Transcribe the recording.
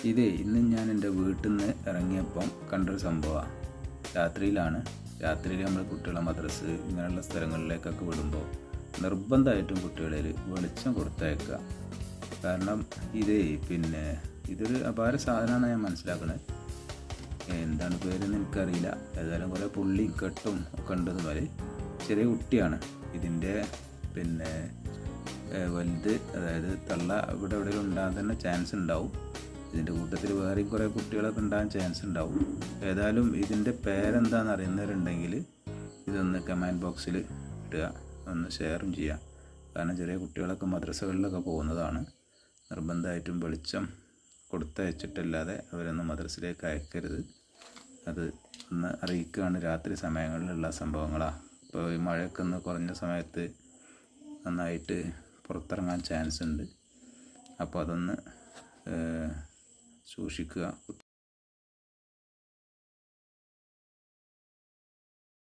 ഇന്ന് ഞാൻ എൻ്റെ വീട്ടിൽ നിന്ന് ഇറങ്ങിയപ്പം കണ്ടൊരു സംഭവമാണ്. രാത്രിയിൽ നമ്മൾ കുട്ടികളെ മദ്രസ് ഇങ്ങനെയുള്ള സ്ഥലങ്ങളിലേക്കൊക്കെ വിടുമ്പോൾ നിർബന്ധമായിട്ടും കുട്ടികളിൽ വെളിച്ചം കൊടുത്തയക്കുക. കാരണം ഇതൊരു അപാര സാധനമാണ് ഞാൻ മനസ്സിലാക്കുന്നത്. എന്താണ് പേരെന്ന് എനിക്കറിയില്ല. ഏതായാലും കുറേ പുള്ളിയും കെട്ടും ഒക്കെ ഉണ്ടെന്ന് പോലെ ചെറിയ കുട്ടിയാണ്. ഇതിൻ്റെ വലുത്, അതായത് തള്ള ഇവിടെ എവിടെയെങ്കിലും ഉണ്ടാകാൻ തന്നെ ചാൻസ് ഉണ്ടാവും. ഇതിൻ്റെ കൂട്ടത്തിൽ വേറെയും കുറേ കുട്ടികളൊക്കെ ഉണ്ടാകാൻ ചാൻസ് ഉണ്ടാവും. ഏതായാലും ഇതിൻ്റെ പേരെന്താണെന്ന് അറിയുന്നവരുണ്ടെങ്കിൽ ഇതൊന്ന് കമൻറ്റ് ബോക്സിൽ ഇടുക, ഒന്ന് ഷെയറും ചെയ്യുക. കാരണം ചെറിയ കുട്ടികളൊക്കെ മദ്രസകളിലൊക്കെ പോകുന്നതാണ്. നിർബന്ധമായിട്ടും വെളിച്ചം കൊടുത്തയച്ചിട്ടല്ലാതെ അവരൊന്നും മദ്രസയിലേക്ക് അയക്കരുത്. അത് ഒന്ന് അറിയിക്കുകയാണ്. രാത്രി സമയങ്ങളിലുള്ള സംഭവങ്ങളാണ്. ഇപ്പോൾ ഈ മഴയൊക്കെ ഒന്ന് കുറഞ്ഞ സമയത്ത് നന്നായിട്ട് പുറത്തിറങ്ങാൻ ചാൻസ് ഉണ്ട്. അപ്പോൾ അതൊന്ന് സൂക്ഷിക്കുക.